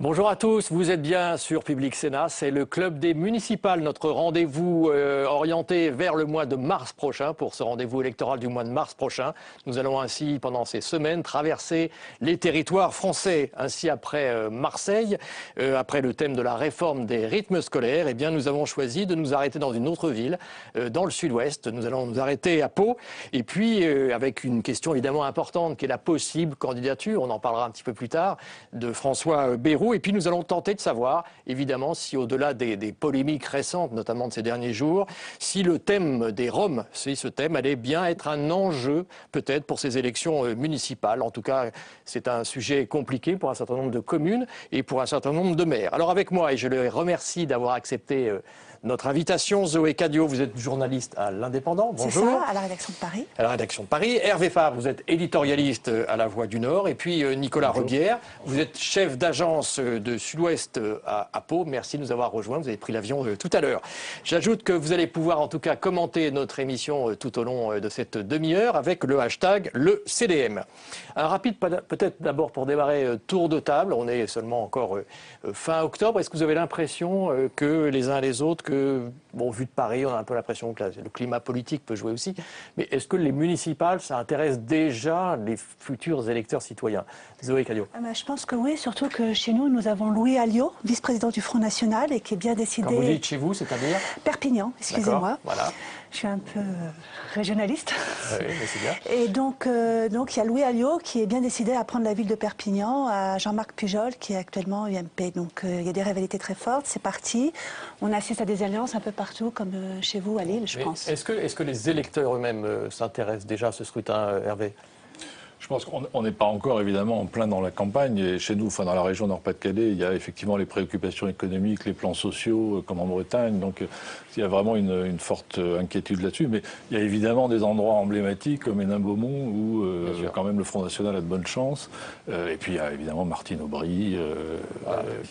Bonjour à tous, vous êtes bien sur Public Sénat, c'est le club des municipales, notre rendez-vous orienté vers le mois de mars prochain, pour ce rendez-vous électoral du mois de mars prochain. Nous allons ainsi, pendant ces semaines, traverser les territoires français. Ainsi, après Marseille, après le thème de la réforme des rythmes scolaires, eh bien, nous avons choisi de nous arrêter dans une autre ville, dans le sud-ouest. Nous allons nous arrêter à Pau, et puis avec une question évidemment importante, qui est la possible candidature, on en parlera un petit peu plus tard, de François Bayrou. Et puis nous allons tenter de savoir, évidemment, si au-delà des polémiques récentes, notamment de ces derniers jours, si le thème des Roms, si ce thème allait bien être un enjeu, peut-être, pour ces élections municipales. En tout cas, c'est un sujet compliqué pour un certain nombre de communes et pour un certain nombre de maires. Alors avec moi, et je le remercie d'avoir accepté notre invitation, Zoé Cadio, vous êtes journaliste à l'Indépendant. Bonjour. C'est ça, à la rédaction de Paris. À la rédaction de Paris. Hervé Fabre, vous êtes éditorialiste à La Voix du Nord. Et puis Nicolas Rebière, vous êtes chef d'agence de Sud-Ouest à Pau. Merci de nous avoir rejoints. Vous avez pris l'avion tout à l'heure. J'ajoute que vous allez pouvoir en tout cas commenter notre émission tout au long de cette demi-heure avec le hashtag le CDM. Un rapide, peut-être d'abord pour démarrer, tour de table. On est seulement encore fin octobre. Est-ce que vous avez l'impression que les uns et les autres, bon, vu de Paris, on a un peu l'impression que le climat politique peut jouer aussi, mais est-ce que les municipales, ça intéresse déjà les futurs électeurs citoyens? Zoé Cadio. Je pense que oui, surtout que chez nous, nous avons Louis Alliot, vice-président du Front National, et qui est bien décidé... Quand vous dites chez vous, c'est-à-dire Perpignan, excusez-moi. Voilà. Je suis un peu régionaliste. Oui, mais c'est bien. Et donc, il y a Louis Alliot qui est bien décidé à prendre la ville de Perpignan, à Jean-Marc Pujol, qui est actuellement UMP. Donc, il y a des rivalités très fortes, c'est parti. On assiste à des alliances un peu partout, comme chez vous à Lille, je pense. Est-ce que les électeurs eux-mêmes s'intéressent déjà à ce scrutin, Hervé? Je pense qu'on n'est pas encore évidemment en plein dans la campagne. Et chez nous, enfin dans la région Nord-Pas-de-Calais, il y a effectivement les préoccupations économiques, les plans sociaux, comme en Bretagne. Donc il y a vraiment une forte inquiétude là-dessus. Mais il y a évidemment des endroits emblématiques comme Hénin-Beaumont où quand même le Front National a de bonnes chances. Et puis il y a évidemment Martine Aubry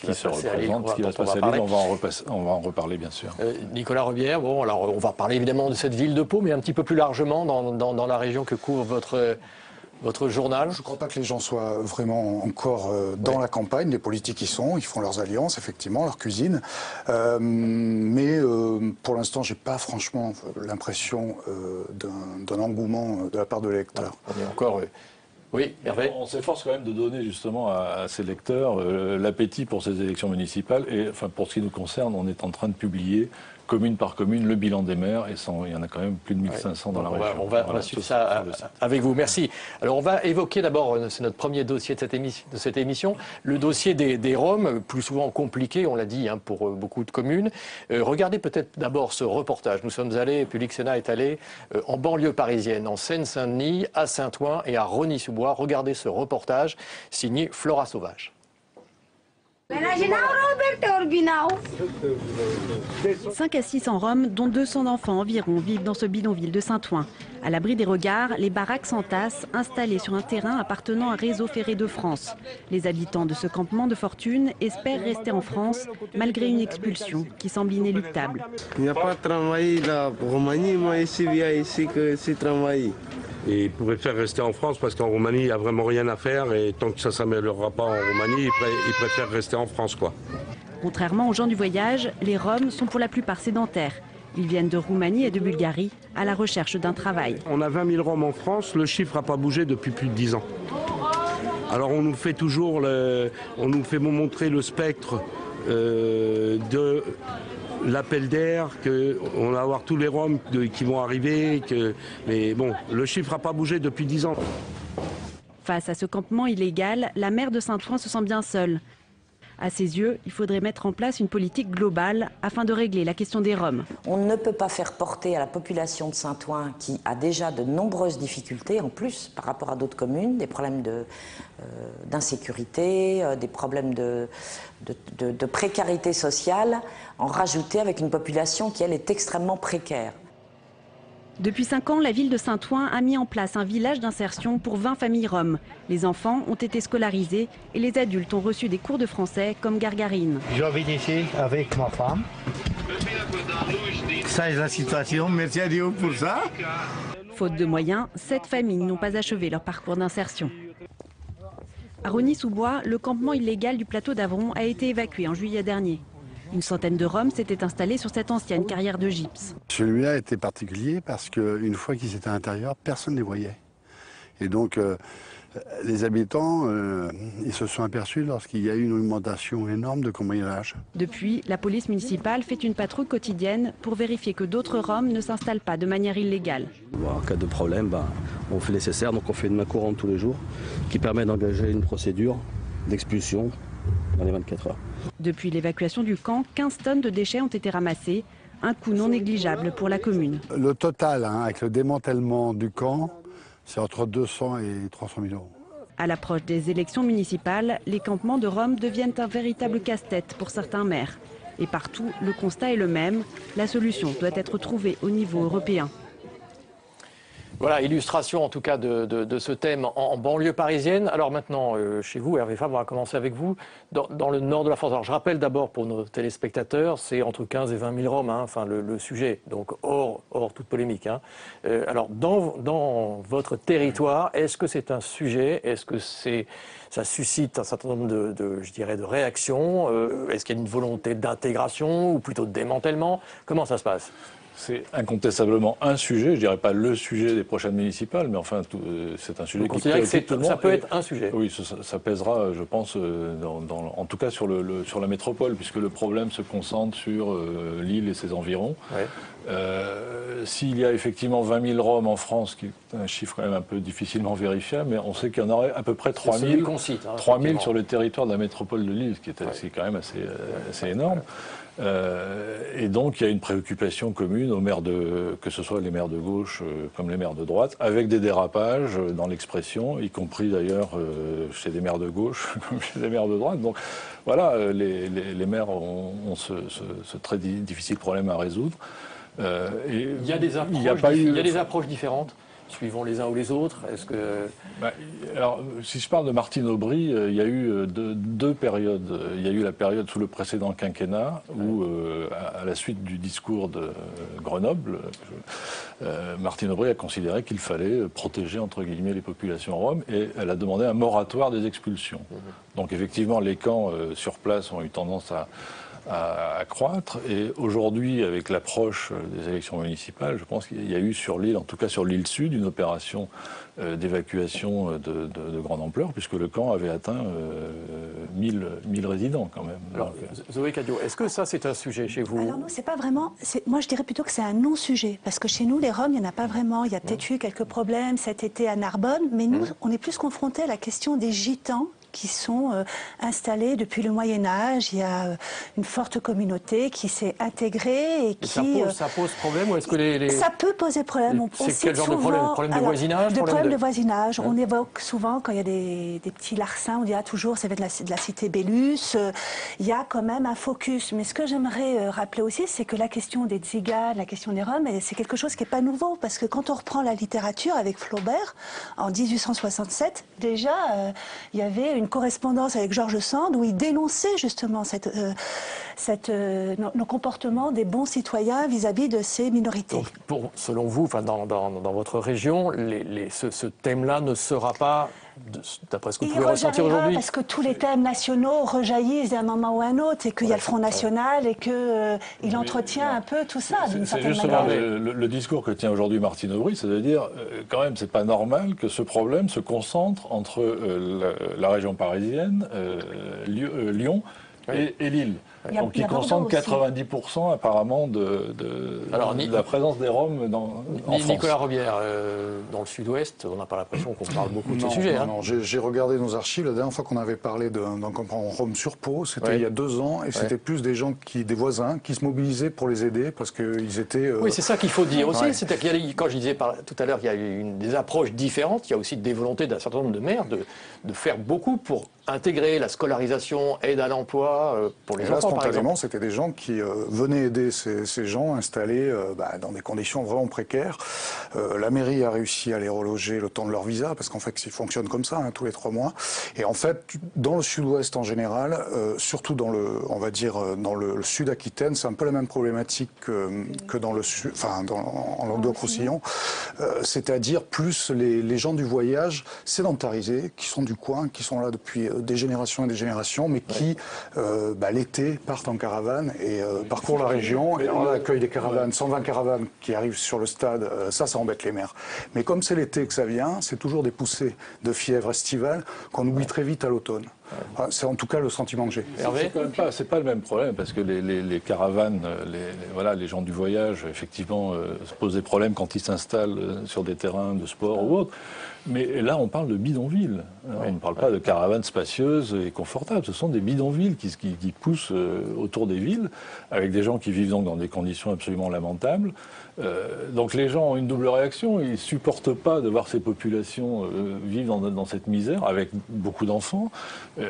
qui se représente, ce qui va se passer à Lille. On va en reparler bien sûr. Nicolas Rebière, bon, alors on va parler évidemment de cette ville de Pau, mais un petit peu plus largement dans la région que couvre votre journal. Je ne crois pas que les gens soient vraiment encore dans la campagne. Les politiques y sont, ils font leurs alliances, effectivement, leur cuisine. Mais pour l'instant, je n'ai pas franchement l'impression d'un engouement de la part de l'électeur. On est encore... Oui, Hervé. On s'efforce quand même de donner justement à ces lecteurs l'appétit pour ces élections municipales. Et enfin, pour ce qui nous concerne, on est en train de publier commune par commune le bilan des maires, et il y en a quand même plus de 1500 dans la région. On va suivre ça avec vous. Merci. Alors on va évoquer d'abord, c'est notre premier dossier de cette émission, le dossier des Roms, plus souvent compliqué, on l'a dit, pour beaucoup de communes. Regardez peut-être d'abord ce reportage. Nous sommes allés, Public Sénat est allé en banlieue parisienne, en Seine-Saint-Denis, à Saint-Ouen et à Rosny-sous-Bois. Regardez ce reportage signé Flora Sauvage. 5 à 600 Roms, dont 200 enfants environ, vivent dans ce bidonville de Saint-Ouen. À l'abri des regards, les baraques s'entassent, installées sur un terrain appartenant à Réseau Ferré de France. Les habitants de ce campement de fortune espèrent rester en France, malgré une expulsion qui semble inéluctable. Il n'y a pas de travail en Roumanie, moi ici, viens ici que c'est travailler. Et ils préfèrent rester en France parce qu'en Roumanie, il n'y a vraiment rien à faire et tant que ça ne s'améliorera pas en Roumanie, ils préfèrent rester en France, quoi. Contrairement aux gens du voyage, les Roms sont pour la plupart sédentaires. Ils viennent de Roumanie et de Bulgarie à la recherche d'un travail. On a 20 000 Roms en France, le chiffre n'a pas bougé depuis plus de 10 ans. Alors on nous fait toujours, on nous fait montrer le spectre de l'appel d'air, qu'on va avoir tous les Roms qui vont arriver, mais bon, le chiffre n'a pas bougé depuis 10 ans. Face à ce campement illégal, la maire de Saint-Ouen se sent bien seule. À ses yeux, il faudrait mettre en place une politique globale afin de régler la question des Roms. On ne peut pas faire porter à la population de Saint-Ouen, qui a déjà de nombreuses difficultés, en plus par rapport à d'autres communes, des problèmes d'insécurité, des problèmes de précarité sociale, en rajouter avec une population qui, elle, est extrêmement précaire. Depuis 5 ans, la ville de Saint-Ouen a mis en place un village d'insertion pour 20 familles roms. Les enfants ont été scolarisés et les adultes ont reçu des cours de français comme Gargarine. Je vis ici avec ma femme. Ça est la situation, merci à Dieu pour ça. Faute de moyens, 7 familles n'ont pas achevé leur parcours d'insertion. À Rosny-sous-Bois, le campement illégal du plateau d'Avron a été évacué en juillet dernier. Une centaine de Roms s'étaient installés sur cette ancienne carrière de gypse. Celui-là était particulier parce qu'une fois qu'ils étaient à l'intérieur, personne ne les voyait. Et donc, les habitants, ils se sont aperçus lorsqu'il y a eu une augmentation énorme de cambriolage. Depuis, la police municipale fait une patrouille quotidienne pour vérifier que d'autres Roms ne s'installent pas de manière illégale. En cas de problème, on fait le nécessaire, donc on fait une main courante tous les jours qui permet d'engager une procédure d'expulsion dans les 24 heures. Depuis l'évacuation du camp, 15 tonnes de déchets ont été ramassés, un coût non négligeable pour la commune. Le total, avec le démantèlement du camp, c'est entre 200 et 300 000 euros. À l'approche des élections municipales, les campements de Roms deviennent un véritable casse-tête pour certains maires. Et partout, le constat est le même, la solution doit être trouvée au niveau européen. Voilà, illustration en tout cas de ce thème en banlieue parisienne. Alors maintenant, chez vous, Hervé Fabre, on va commencer avec vous. Dans le nord de la France, alors je rappelle d'abord pour nos téléspectateurs, c'est entre 15 et 20 000 Roms, enfin le sujet, donc hors toute polémique. Alors dans votre territoire, est-ce que c'est un sujet? Est-ce que ça suscite un certain nombre de réactions? Est-ce qu'il y a une volonté d'intégration ou plutôt de démantèlement? Comment ça se passe? C'est incontestablement un sujet, je ne dirais pas le sujet des prochaines municipales, mais enfin, c'est un sujet qui préoccupe tout le monde. Ça peut être un sujet. Oui, ça pèsera, je pense, en tout cas sur la métropole, puisque le problème se concentre sur Lille et ses environs. Ouais. S'il y a effectivement 20 000 Roms en France, qui est un chiffre quand même un peu difficilement vérifiable, mais on sait qu'il y en aurait à peu près 3 000 sur le territoire de la métropole de Lille, ce qui est quand même assez énorme. Et donc il y a une préoccupation commune aux maires que ce soit les maires de gauche comme les maires de droite, avec des dérapages dans l'expression, y compris d'ailleurs chez des maires de gauche comme chez des maires de droite. Donc voilà, les maires ont ce très difficile problème à résoudre. Il y a des approches différentes suivant les uns ou les autres. Est-ce que... Alors, si je parle de Martine Aubry, il y a eu deux périodes. Il y a eu la période sous le précédent quinquennat où, à la suite du discours de Grenoble, Martine Aubry a considéré qu'il fallait protéger, entre guillemets, les populations roms et elle a demandé un moratoire des expulsions. Donc, effectivement, les camps sur place ont eu tendance à croître. Et aujourd'hui, avec l'approche des élections municipales, je pense qu'il y a eu sur l'île, en tout cas sur l'île Sud, une opération d'évacuation de grande ampleur, puisque le camp avait atteint 1000 résidents quand même. Alors, Zoé Cadio, est-ce que ça c'est un sujet chez vous? Alors non, c'est pas vraiment. Moi je dirais plutôt que c'est un non-sujet, parce que chez nous, les Roms, il n'y en a pas vraiment. Il y a peut-être eu quelques problèmes cet été à Narbonne, mais nous, on est plus confrontés à la question des gitans qui sont installés depuis le Moyen-Âge. Il y a une forte communauté qui s'est intégrée et qui... Ça pose problème ou est-ce que Ça peut poser problème. C'est quel genre de problème? Problème de voisinage? Problème de voisinage. On évoque souvent, quand il y a des petits larcins, on dit toujours ça vient de la cité Bélus. Il y a quand même un focus. Mais ce que j'aimerais rappeler aussi, c'est que la question des Tziganes, la question des Roms, c'est quelque chose qui n'est pas nouveau. Parce que quand on reprend la littérature avec Flaubert, en 1867, déjà, il y avait une correspondance avec George Sand où il dénonçait justement nos comportements des bons citoyens vis-à-vis de ces minorités. Donc, selon vous, dans votre région, ce thème-là ne sera pas, d'après ce que vous pouvez ressentir aujourd'hui? Parce que tous les thèmes nationaux rejaillissent d'un moment ou à un autre, et qu'il y a le Front National, et qu'il entretient un peu tout ça, d'une certaine manière. C'est justement le discours que tient aujourd'hui Martine Aubry, c'est de dire, quand même, c'est pas normal que ce problème se concentre entre la région parisienne, Lyon et Lille. Donc qui concentre 90% apparemment de la présence des Roms en France. Nicolas Robière, dans le sud-ouest, on n'a pas l'impression qu'on parle beaucoup de ce sujet. Non, j'ai regardé nos archives. La dernière fois qu'on avait parlé d'un campement Rom sur Pau, c'était il y a 2 ans, et c'était plus des gens, des voisins, qui se mobilisaient pour les aider parce qu'ils étaient... Oui, c'est ça qu'il faut dire aussi. C'est qu'il y a, quand je disais tout à l'heure qu'il y a des approches différentes, il y a aussi des volontés d'un certain nombre de maires de faire beaucoup pour intégrer la scolarisation, aide à l'emploi pour les enfants, par exemple. C'était des gens qui venaient aider ces gens installés dans des conditions vraiment précaires. La mairie a réussi à les reloger le temps de leur visa, parce qu'en fait, ils fonctionnent comme ça, tous les 3 mois. Et en fait, dans le sud-ouest en général, surtout dans le sud-Aquitaine, c'est un peu la même problématique que dans le sud, en Languedoc-Roussillon. C'est-à-dire plus les gens du voyage sédentarisés, qui sont du coin, qui sont là depuis des générations et des générations, mais qui, l'été, partent en caravane et parcourent la région. Et on accueille des caravanes, 120 caravanes qui arrivent sur le stade. Ça embête les maires. Mais comme c'est l'été que ça vient, c'est toujours des poussées de fièvre estivale qu'on oublie très vite à l'automne. C'est en tout cas le sentiment que j'ai. C'est pas le même problème, parce que les caravanes, les gens du voyage, effectivement, se posent des problèmes quand ils s'installent sur des terrains de sport ou autre. Mais là, on parle de bidonvilles. On ne parle pas de caravanes spacieuses et confortables. Ce sont des bidonvilles qui poussent autour des villes, avec des gens qui vivent donc dans des conditions absolument lamentables. Donc les gens ont une double réaction. Ils ne supportent pas de voir ces populations vivre dans cette misère, avec beaucoup d'enfants.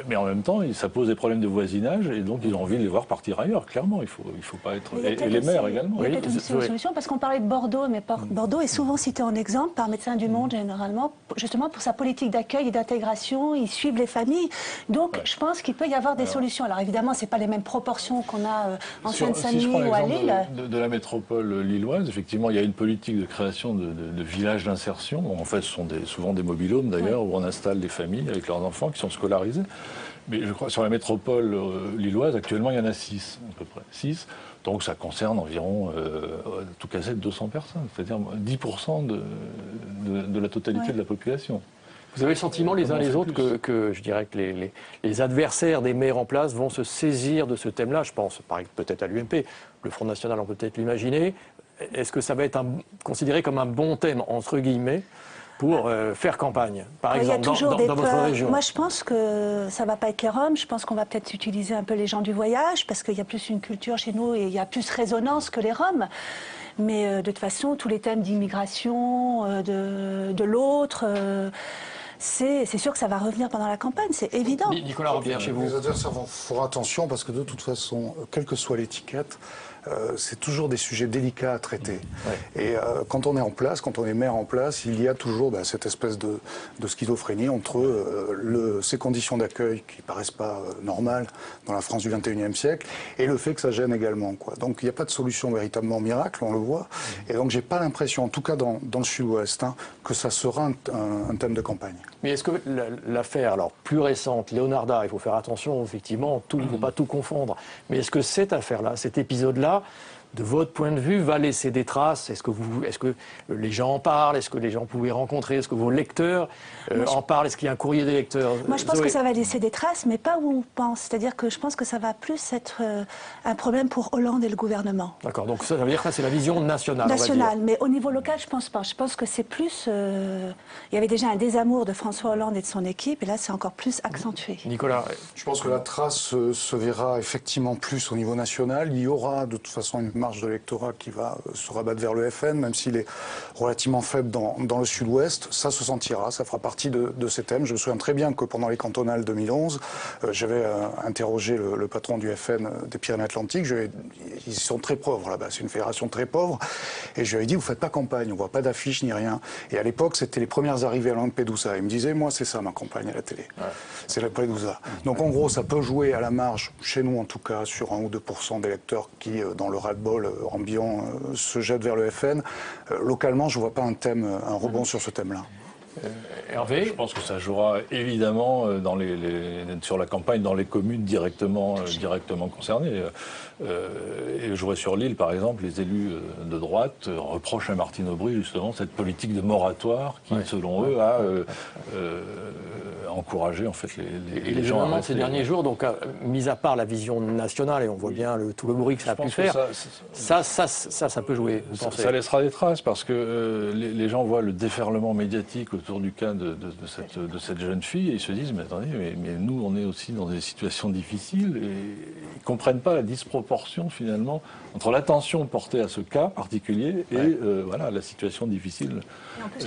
Mais en même temps, ça pose des problèmes de voisinage, et donc ils ont envie de les voir partir ailleurs, clairement. Il faut pas être... Et les maires également. Il y a peut-être une solution, parce qu'on parlait de Bordeaux, mais Bordeaux est souvent cité en exemple par Médecins du Monde, généralement, justement pour sa politique d'accueil et d'intégration. Ils suivent les familles. Donc je pense qu'il peut y avoir des solutions. Alors évidemment, ce n'est pas les mêmes proportions qu'on a en Seine-Saint-Denis ou à Lille. De la métropole lilloise, effectivement, il y a une politique de création de villages d'insertion. En fait, ce sont souvent des mobil-homes, d'ailleurs, où on installe des familles avec leurs enfants qui sont scolarisés. Mais je crois que sur la métropole lilloise, actuellement, il y en a 6, à peu près. 6. Donc ça concerne environ, tout casé, 200 personnes, c'est-à-dire 10% de la totalité de la population. Vous avez le sentiment les uns les autres que je dirais que les adversaires des maires en place vont se saisir de ce thème-là? Je pense peut-être à l'UMP, le Front National, on peut peut-être l'imaginer. Est-ce que ça va être considéré comme un bon thème, entre guillemets, pour faire campagne, par exemple, dans votre région? Moi, je pense que ça ne va pas être les Roms. Je pense qu'on va peut-être utiliser un peu les gens du voyage, parce qu'il y a plus une culture chez nous et il y a plus résonance que les Roms. Mais de toute façon, tous les thèmes d'immigration, de l'autre... c'est sûr que ça va revenir pendant la campagne, c'est évident. Nicolas Robillard, chez vous. Les adversaires feront attention, parce que de toute façon, quelle que soit l'étiquette, c'est toujours des sujets délicats à traiter. Et quand on est en place, quand on est maire en place, il y a toujours cette espèce de schizophrénie entre ces conditions d'accueil qui paraissent pas normales dans la France du XXIe siècle et le fait que ça gêne également, quoi. Donc il n'y a pas de solution véritablement miracle, on le voit. Et donc j'ai pas l'impression, en tout cas dans le sud-ouest, que ça sera un thème de campagne. Mais est-ce que l'affaire, alors plus récente, Leonarda, il faut faire attention, effectivement, il ne faut pas tout confondre, mais est-ce que cette affaire-là, cet épisode-là, de votre point de vue, va laisser des traces? Est-ce que les gens en parlent? Est-ce que les gens pouvaient rencontrer? Est-ce que vos lecteurs en parlent? Est-ce qu'il y a un courrier des lecteurs? Moi, je pense que ça va laisser des traces, mais pas où on pense. C'est-à-dire que je pense que ça va plus être un problème pour Hollande et le gouvernement. D'accord, donc ça veut dire que c'est la vision nationale. Nationale, mais au niveau local, je pense pas. Je pense que c'est plus... il y avait déjà un désamour de François Hollande et de son équipe, et là, c'est encore plus accentué. Nicolas? Je pense que la trace se verra effectivement plus au niveau national. Il y aura de toute façon une marge de l'électorat qui va se rabattre vers le FN, même s'il est relativement faible dans le sud-ouest. Ça se sentira, ça fera partie de ces thèmes. Je me souviens très bien que pendant les cantonales 2011, j'avais interrogé le patron du FN des Pyrénées-Atlantiques. Ils sont très pauvres là-bas, c'est une fédération très pauvre. Et je lui avais dit, vous faites pas campagne, on voit pas d'affiches ni rien. Et à l'époque, c'était les premières arrivées à Lampedusa. Il me disait, moi, c'est ça ma campagne à la télé. C'est Lampedusa. Donc en gros, ça peut jouer à la marge, chez nous en tout cas, sur 1 ou 2% d'électeurs qui, dans le ras-de-bol ambiant, se jettent vers le FN. Localement, je ne vois pas un rebond sur ce thème-là. Hervé, je pense que ça jouera évidemment sur la campagne dans les communes directement concernées. Et jouerait sur l'île, par exemple, les élus de droite reprochent à Martine Aubry justement cette politique de moratoire qui, selon eux, a encouragé en fait les gens à rester. Ces derniers jours, donc mis à part la vision nationale, et on voit bien tout le bruit que ça a pu faire, ça peut jouer. Ça laissera des traces parce que les gens voient le déferlement médiatique autour du cas de cette jeune fille et ils se disent mais attendez, mais nous on est aussi dans des situations difficiles et ils ne comprennent pas la disproportion finalement entre l'attention portée à ce cas particulier et voilà, la situation difficile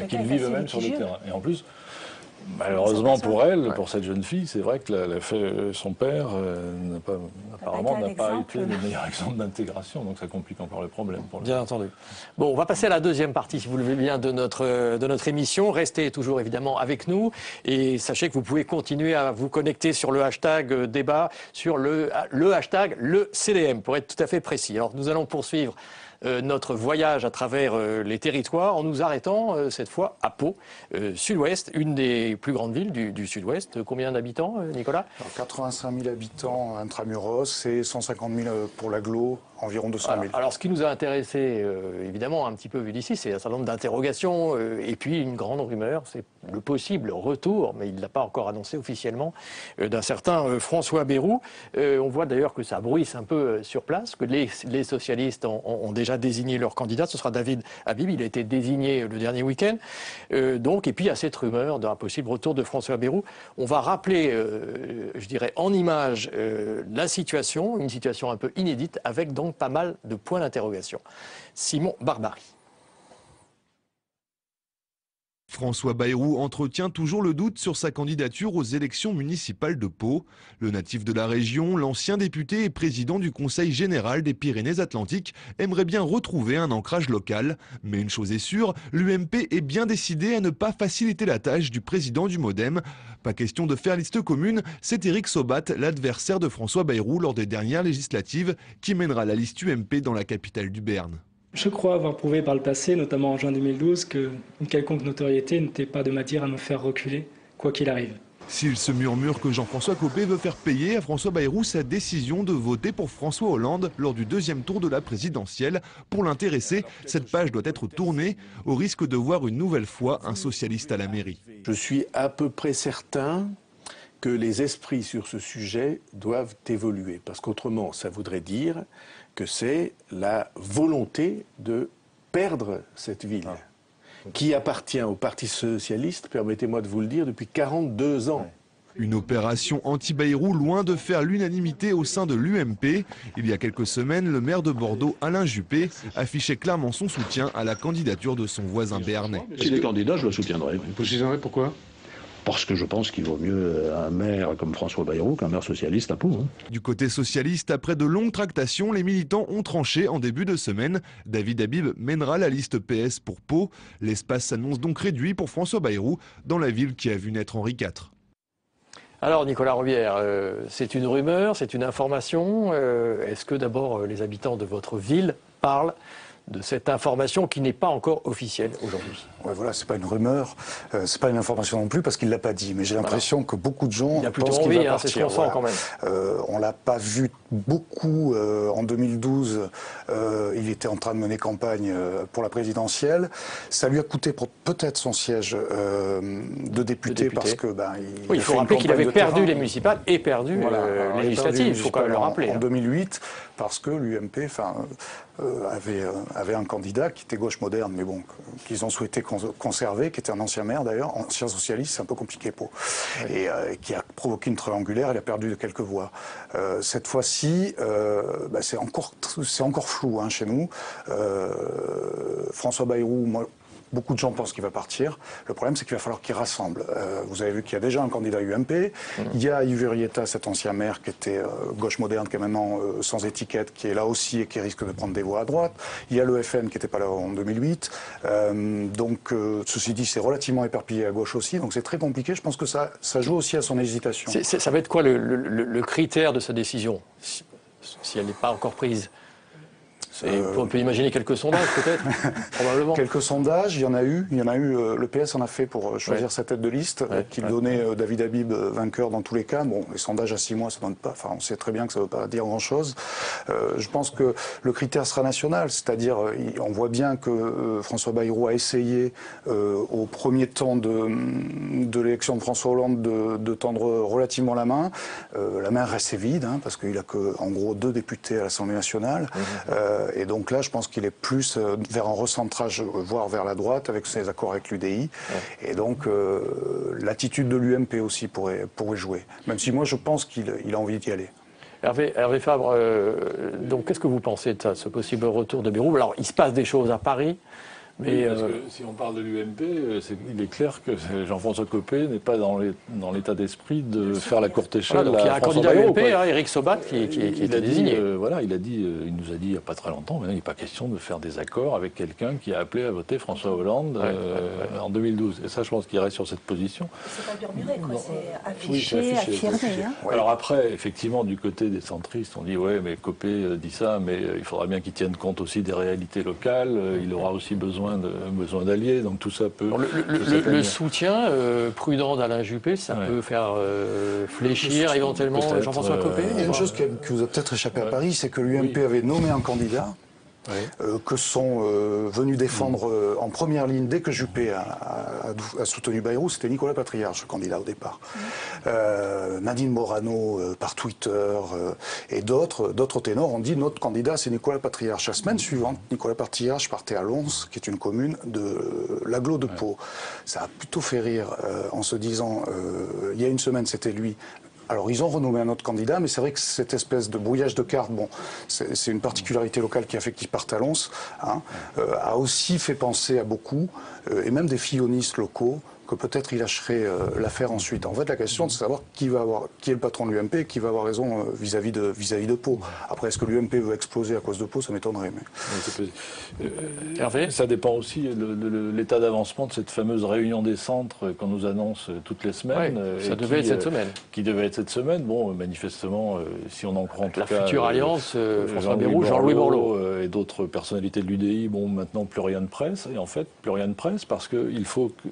qu'ils vivent eux-mêmes sur le terrain. Et en plus, Malheureusement pour elle, pour cette jeune fille, c'est vrai que son père apparemment n'a pas été le meilleur exemple d'intégration, donc ça complique encore le problème. Bien entendu. Bon, on va passer à la deuxième partie, si vous le voulez bien, de notre émission. Restez toujours évidemment avec nous et sachez que vous pouvez continuer à vous connecter sur le hashtag débat, sur le hashtag le CDM, pour être tout à fait précis. Alors nous allons poursuivre notre voyage à travers les territoires en nous arrêtant cette fois à Pau, sud-ouest, une des plus grandes villes du sud-ouest. Combien d'habitants, Nicolas? 85 000 habitants intramuros et 150 000 pour l'agglo, environ 200 000. Alors ce qui nous a intéressé, évidemment, un petit peu vu d'ici, c'est un certain nombre d'interrogations et puis une grande rumeur, c'est le possible retour, mais il ne l'a pas encore annoncé officiellement, d'un certain François Bayrou. On voit d'ailleurs que ça bruisse un peu sur place, que les socialistes ont déjà désigné leur candidat. Ce sera David Habib, il a été désigné le dernier week-end. Et puis il y a cette rumeur d'un possible retour de François Bayrou. On va rappeler, je dirais, en images la situation, une situation un peu inédite, avec donc pas mal de points d'interrogation. Simon Barbary. François Bayrou entretient toujours le doute sur sa candidature aux élections municipales de Pau. Le natif de la région, l'ancien député et président du Conseil général des Pyrénées-Atlantiques, aimerait bien retrouver un ancrage local. Mais une chose est sûre, l'UMP est bien décidé à ne pas faciliter la tâche du président du MoDem. Pas question de faire liste commune, c'est Éric Sobat, l'adversaire de François Bayrou lors des dernières législatives, qui mènera la liste UMP dans la capitale du Béarn. Je crois avoir prouvé par le passé, notamment en juin 2012, qu'une quelconque notoriété n'était pas de matière à me faire reculer, quoi qu'il arrive. S'il se murmure que Jean-François Copé veut faire payer à François Bayrou sa décision de voter pour François Hollande lors du deuxième tour de la présidentielle, pour l'intéresser, cette page doit être tournée, au risque de voir une nouvelle fois un socialiste à la mairie. Je suis à peu près certain que les esprits sur ce sujet doivent évoluer, parce qu'autrement, ça voudrait dire que c'est la volonté de perdre cette ville, qui appartient au Parti socialiste, permettez-moi de vous le dire, depuis 42 ans. Une opération anti-Bayrou loin de faire l'unanimité au sein de l'UMP. Il y a quelques semaines, le maire de Bordeaux, Alain Juppé, affichait clairement son soutien à la candidature de son voisin béarnais. S'il est candidat, je le soutiendrai. Vous soutiendrez pourquoi ? Parce que je pense qu'il vaut mieux un maire comme François Bayrou qu'un maire socialiste à Pau. Du côté socialiste, après de longues tractations, les militants ont tranché en début de semaine. David Habib mènera la liste PS pour Pau. L'espace s'annonce donc réduit pour François Bayrou dans la ville qui a vu naître Henri IV. Alors Nicolas Robière, c'est une rumeur, c'est une information. Est-ce que d'abord les habitants de votre ville parlent de cette information qui n'est pas encore officielle aujourd'hui? Ouais, voilà, c'est pas une rumeur, c'est pas une information non plus parce qu'il l'a pas dit. Mais j'ai l'impression que beaucoup de gens pensent qu'il va partir. C'est ce qu'on sent quand même. On l'a pas vu beaucoup en 2012. Il était en train de mener campagne pour la présidentielle. Ça lui a coûté peut-être son siège de député parce que il faut rappeler qu'il avait perdu les municipales et perdu les législatives. Il faut quand même le rappeler. En 2008, parce que l'UMP, avait un candidat qui était gauche moderne, mais bon, qu'ils ont souhaité conserver, qui était un ancien maire d'ailleurs, ancien socialiste, c'est un peu compliqué pour, et qui a provoqué une triangulaire, il a perdu de quelques voix. Cette fois-ci, c'est encore flou chez nous. François Bayrou, beaucoup de gens pensent qu'il va partir. Le problème, c'est qu'il va falloir qu'il rassemble. Vous avez vu qu'il y a déjà un candidat UMP. Il y a Yves Urrieta, cet ancien maire qui était gauche moderne, qui est maintenant sans étiquette, qui est là aussi et qui risque de prendre des voix à droite. Il y a le FN qui n'était pas là en 2008. Ceci dit, c'est relativement éparpillé à gauche aussi. Donc c'est très compliqué. Je pense que ça joue aussi à son hésitation. Ça va être quoi le critère de sa décision, si elle n'est pas encore prise? On peut imaginer quelques sondages peut-être, probablement. Quelques sondages, il y en a eu. Le PS en a fait pour choisir sa tête de liste, qui donnait David Habib vainqueur dans tous les cas. Bon, les sondages à 6 mois, ça donne pas. Enfin, on sait très bien que ça ne veut pas dire grand-chose. Je pense que le critère sera national, c'est-à-dire, on voit bien que François Bayrou a essayé, au premier temps de l'élection de François Hollande, de tendre relativement la main. La main restait vide, parce qu'il a en gros 2 députés à l'Assemblée nationale. Et donc là, je pense qu'il est plus vers un recentrage, voire vers la droite, avec ses accords avec l'UDI. Et donc, l'attitude de l'UMP aussi pourrait jouer. Même si moi, je pense qu'il a envie d'y aller. Hervé Fabre, donc qu'est-ce que vous pensez de ça, ce possible retour de Bayrou? Alors, il se passe des choses à Paris. Mais parce que si on parle de l'UMP, il est clair que Jean-François Copé n'est pas dans l'état d'esprit de faire la courte échelle. Voilà, donc il y a un candidat UMP, Éric Sobat, qui est désigné. Voilà, il nous a dit il n'y a pas très longtemps, mais il n'est pas question de faire des accords avec quelqu'un qui a appelé à voter François Hollande en 2012. Et ça, je pense qu'il reste sur cette position. C'est pas murmuré, quoi. C'est affiché, affirmé. Hein. Alors après, effectivement, du côté des centristes, on dit ouais, mais Copé dit ça, mais il faudra bien qu'il tienne compte aussi des réalités locales. Il aura aussi besoin d'alliés, donc tout ça peut... Le soutien prudent d'Alain Juppé, ça peut faire fléchir éventuellement Jean-François Copé. Il y a une chose qui vous a peut-être échappé à Paris, c'est que l'UMP avait nommé un candidat que sont venus défendre en première ligne dès que Juppé a soutenu Bayrou, c'était Nicolas Patriarche, le candidat au départ. Nadine Morano par Twitter et d'autres ténors ont dit notre candidat c'est Nicolas Patriarche. La semaine suivante, Nicolas Patriarche partait à Lons, qui est une commune de l'agglo de Pau. Ça a plutôt fait rire en se disant il y a une semaine c'était lui. Alors, ils ont renommé un autre candidat, mais c'est vrai que cette espèce de brouillage de cartes, bon, c'est une particularité locale qui a fait qu'ils partent à Lons, hein, a aussi fait penser à beaucoup, et même des fillonistes locaux, que peut-être il lâcherait l'affaire ensuite. En fait, la question, c'est de savoir qui est le patron de l'UMP et qui va avoir raison vis-à-vis de Pau. Après, est-ce que l'UMP veut exploser à cause de Pau? Ça m'étonnerait. Hervé, ça dépend aussi de l'état d'avancement de cette fameuse réunion des centres qu'on nous annonce toutes les semaines. Ça devait être cette semaine. Qui devait être cette semaine. Bon, manifestement, si on en croit en tout cas... La future alliance, François Bayrou, Jean-Louis Borloo. Et d'autres personnalités de l'UDI, bon, maintenant plus rien de presse. Et en fait, plus rien de presse parce qu'il faut que...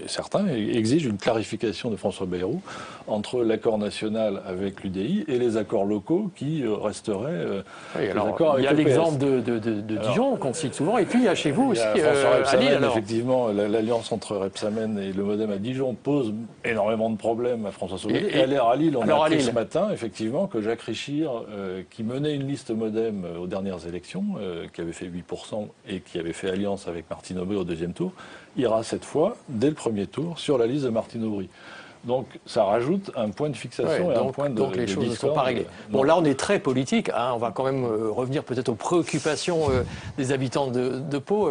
Certains exigent une clarification de François Bayrou entre l'accord national avec l'UDI et les accords locaux qui resteraient accords avec il y a l'exemple de Dijon qu'on cite souvent, et puis il y a chez vous aussi à Lille. Effectivement, l'alliance entre Rebsamen et le Modem à Dijon pose énormément de problèmes à François Sauvadet. Et à Lille, on a appris ce matin, effectivement, que Jacques Richir, qui menait une liste Modem aux dernières élections, qui avait fait 8% et qui avait fait alliance avec Martine Aubry au deuxième tour, ira cette fois, dès le premier tour, sur la liste de Martine Aubry. Donc ça rajoute un point de fixation et un point de donc les choses ne sont pas réglées. Bon, là on est très politique, hein, on va quand même revenir peut-être aux préoccupations des habitants de Pau.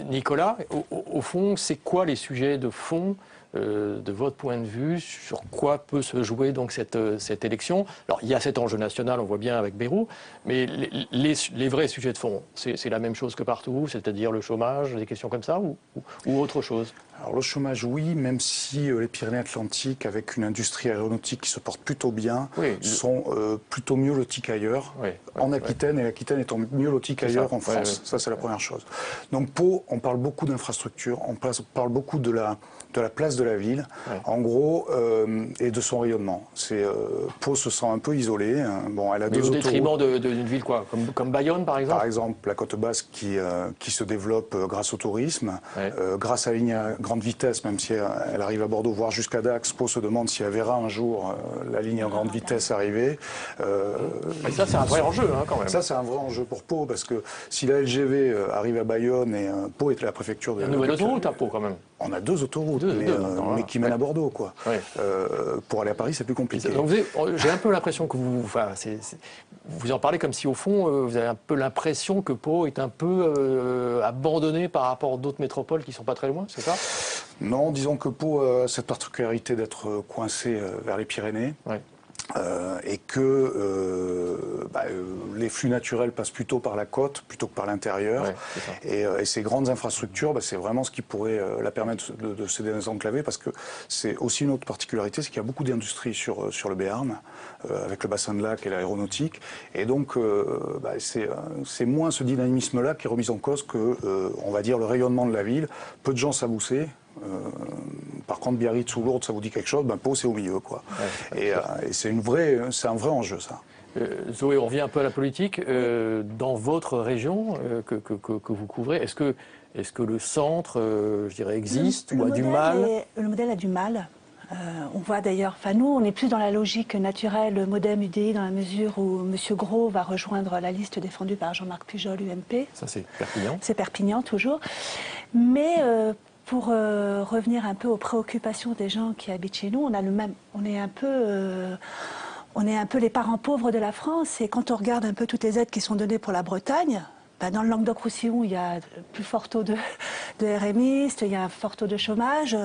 Nicolas, au fond, c'est quoi les sujets de fond de votre point de vue, sur quoi peut se jouer donc cette élection? Alors il y a cet enjeu national, on voit bien avec Bayrou, mais les vrais sujets de fond, c'est la même chose que partout, c'est-à-dire le chômage, des questions comme ça, ou autre chose? Alors le chômage, oui, même si les Pyrénées-Atlantiques, avec une industrie aéronautique qui se porte plutôt bien, sont plutôt mieux lotis qu'ailleurs, en Aquitaine, et l'Aquitaine étant mieux lotie qu'ailleurs en France. Ça, c'est la première chose. Donc Pau, on parle beaucoup d'infrastructures, on parle beaucoup de la place de la ville, en gros, et de son rayonnement. Pau se sent un peu isolée. Hein. Bon, elle a deux autoroutes. Au détriment d'une ville quoi, comme Bayonne, par exemple? Par exemple, la côte basque qui se développe grâce au tourisme, grâce à la ligne à grande vitesse, même si elle arrive à Bordeaux, voire jusqu'à Dax. Pau se demande si elle verra un jour la ligne à grande vitesse arriver. Et ça, c'est un vrai enjeu, hein, quand même. Ça, c'est un vrai enjeu pour Pau, parce que si la LGV arrive à Bayonne et Pau est la préfecture de... Il y a une nouvelle autoroute à Pau, quand même. On a deux autoroutes, mais qui mènent à Bordeaux, quoi. Pour aller à Paris, c'est plus compliqué. J'ai un peu l'impression que vous en parlez comme si, au fond, vous avez un peu l'impression que Pau est un peu abandonné par rapport à d'autres métropoles qui ne sont pas très loin, c'est ça? Non, disons que Pau a cette particularité d'être coincé vers les Pyrénées. Et que les flux naturels passent plutôt par la côte plutôt que par l'intérieur. Et ces grandes infrastructures, c'est vraiment ce qui pourrait la permettre de se désenclaver, parce que c'est aussi une autre particularité, c'est qu'il y a beaucoup d'industries sur le Béarn, avec le bassin de lac et l'aéronautique. Et donc, c'est moins ce dynamisme-là qui est remis en cause que, on va dire, le rayonnement de la ville. Peu de gens s'aboussaient. Par contre, Biarritz ou Lourdes, ça vous dit quelque chose, Pau, c'est au milieu, quoi. Et c'est un vrai enjeu, ça. Zoé, on revient un peu à la politique. Dans votre région que vous couvrez, est-ce que le centre, je dirais, existe ou a du mal? Le modèle a du mal. On voit d'ailleurs, nous, on est plus dans la logique naturelle Modem UDI, dans la mesure où M. Gros va rejoindre la liste défendue par Jean-Marc Pujol, UMP. Ça, c'est Perpignan. C'est Perpignan, toujours. Mais pour revenir un peu aux préoccupations des gens qui habitent chez nous, on est un peu les parents pauvres de la France. Et quand on regarde un peu toutes les aides qui sont données pour la Bretagne, Dans le Languedoc-Roussillon, il y a plus fort taux de RMistes, il y a un fort taux de chômage.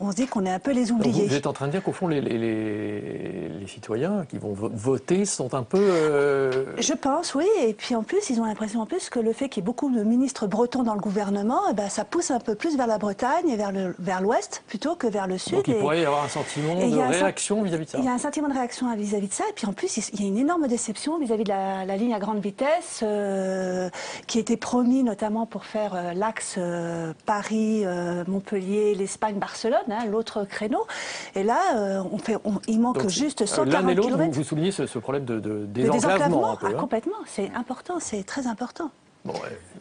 On se dit qu'on est un peu les oubliés. Donc vous êtes en train de dire qu'au fond, les citoyens qui vont voter sont un peu... Je pense, oui. Et puis en plus, ils ont l'impression en plus que le fait qu'il y ait beaucoup de ministres bretons dans le gouvernement, ça pousse un peu plus vers la Bretagne et vers l'ouest plutôt que vers le sud. Donc il pourrait y avoir un sentiment de réaction vis-à-vis de ça. Il y a un sentiment de réaction vis-à-vis de ça. Et puis en plus, il y a une énorme déception vis-à-vis de la ligne à grande vitesse qui était promis notamment pour faire l'axe Paris, Montpellier, l'Espagne, Barcelone, l'autre créneau. Et là, il manque donc, juste 140 km. L'un et l'autre, vous soulignez ce problème de désenclavement. Un peu, complètement, c'est important, c'est très important. Bon,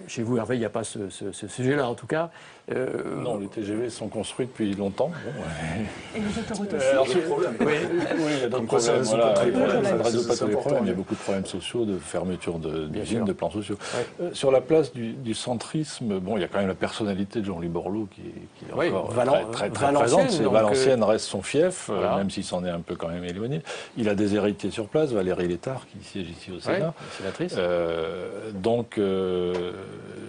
chez vous, Hervé, il n'y a pas ce sujet-là, en tout cas. Non, les TGV sont construits depuis longtemps. Et les autoroutes aussi. C'est le problème. Oui, il y a d'autres problèmes. Ça ne résout pas tous les problèmes. Il y a beaucoup de problèmes sociaux, de fermeture d'usines, de plans sociaux. Ouais. Sur la place du centrisme, il y a quand même la personnalité de Jean-Louis Borloo qui est encore très présente. Valenciennes reste son fief, même s'il s'en est un peu quand même éloigné. Il a des héritiers sur place, Valérie Létard, qui siège ici au Sénat. Sénatrice. Donc,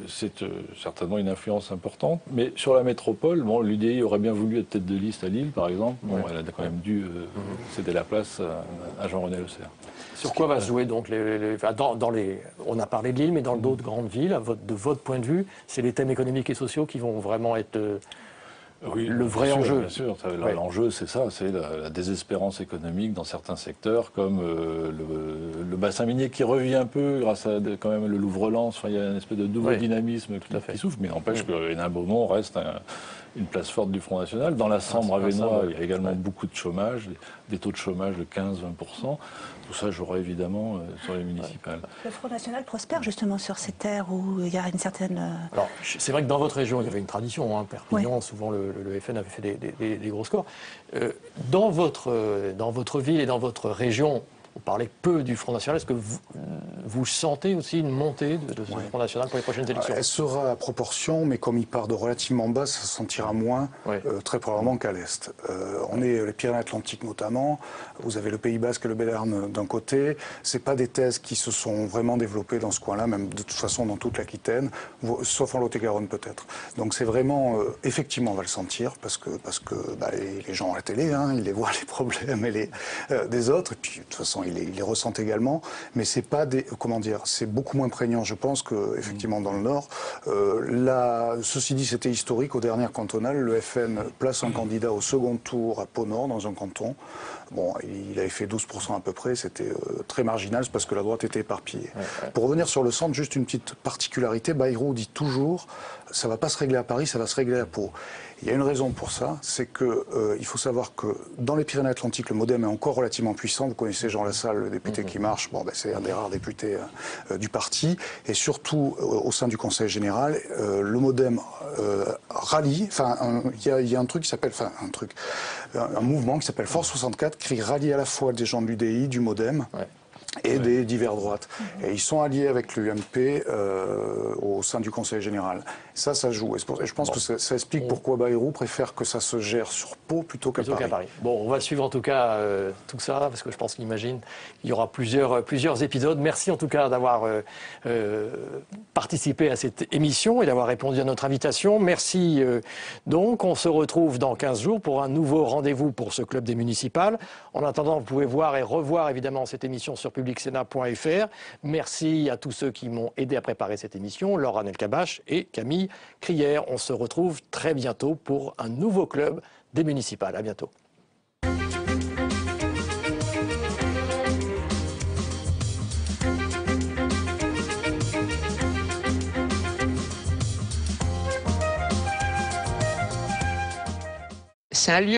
c'est certainement une influence importante. Mais sur la métropole, l'UDI aurait bien voulu être tête de liste à Lille, par exemple. Elle a quand même dû céder la place à Jean-René Lecerf. Sur quoi va se jouer donc on a parlé de Lille, mais dans d'autres grandes villes, de votre point de vue, c'est les thèmes économiques et sociaux qui vont vraiment être le vrai enjeu. Bien sûr, l'enjeu c'est ça, c'est la désespérance économique dans certains secteurs, comme le bassin minier qui revient un peu grâce à quand même le Louvre-Lens. Il y a une espèce de nouveau dynamisme qui souffle, mais n'empêche que Hénin-Beaumont reste une place forte du Front National. Dans la Sambre-Avesnois, il y a également beaucoup de chômage, des taux de chômage de 15-20%. Tout ça jouera évidemment sur les municipales. Le Front National prospère justement sur ces terres où il y a une certaine... Alors, c'est vrai que dans votre région, il y avait une tradition. Perpignan, souvent le FN avait fait des gros scores. Dans votre ville et dans votre région, vous parlez peu du Front National. Est-ce que vous sentez aussi une montée de ce Front National pour les prochaines élections? Elle sera à proportion, mais comme il part de relativement bas, ça se sentira moins, très probablement qu'à l'Est. On est les Pyrénées-Atlantiques notamment, vous avez le Pays Basque et le Béarn d'un côté. Ce pas des thèses qui se sont vraiment développées dans ce coin-là, même de toute façon dans toute l'Aquitaine, sauf en Lot-et-Garonne peut-être. Donc c'est vraiment, effectivement, on va le sentir, parce que les gens à la télé, ils les voient les problèmes des autres, et puis de toute façon, ils les ressentent également, mais c'est pas c'est beaucoup moins prégnant, je pense, qu'effectivement dans le Nord. Ceci dit, c'était historique. Aux dernières cantonales, le FN place un candidat au second tour à Pau-Nord, dans un canton. Il avait fait 12% à peu près, c'était très marginal, c'est parce que la droite était éparpillée. Pour revenir sur le centre, juste une petite particularité, Bayrou dit toujours, ça ne va pas se régler à Paris, ça va se régler à Pau. Il y a une raison pour ça, c'est qu'il faut savoir que dans les Pyrénées-Atlantiques, le MoDem est encore relativement puissant. Vous connaissez Jean Lassalle, le député qui marche. C'est un des rares députés du parti. Et surtout, au sein du Conseil général, le MoDem rallie. Il y a un truc qui s'appelle... un mouvement qui s'appelle Force 64 qui rallie à la fois des gens de l'UDI, du MoDem... et des divers droites. Et ils sont alliés avec l'UMP au sein du Conseil général. Ça joue. Et je pense que ça explique pourquoi Bayrou préfère que ça se gère sur Pau plutôt qu'à Paris. Bon, on va suivre en tout cas tout ça, parce que je pense qu'il y aura plusieurs épisodes. Merci en tout cas d'avoir participé à cette émission et d'avoir répondu à notre invitation. Merci donc. On se retrouve dans 15 jours pour un nouveau rendez-vous pour ce club des municipales. En attendant, vous pouvez voir et revoir évidemment cette émission sur publicsena.fr. Merci à tous ceux qui m'ont aidé à préparer cette émission, Laura Nelkabache et Camille Crière. On se retrouve très bientôt pour un nouveau club des municipales. À bientôt. C'est un lieu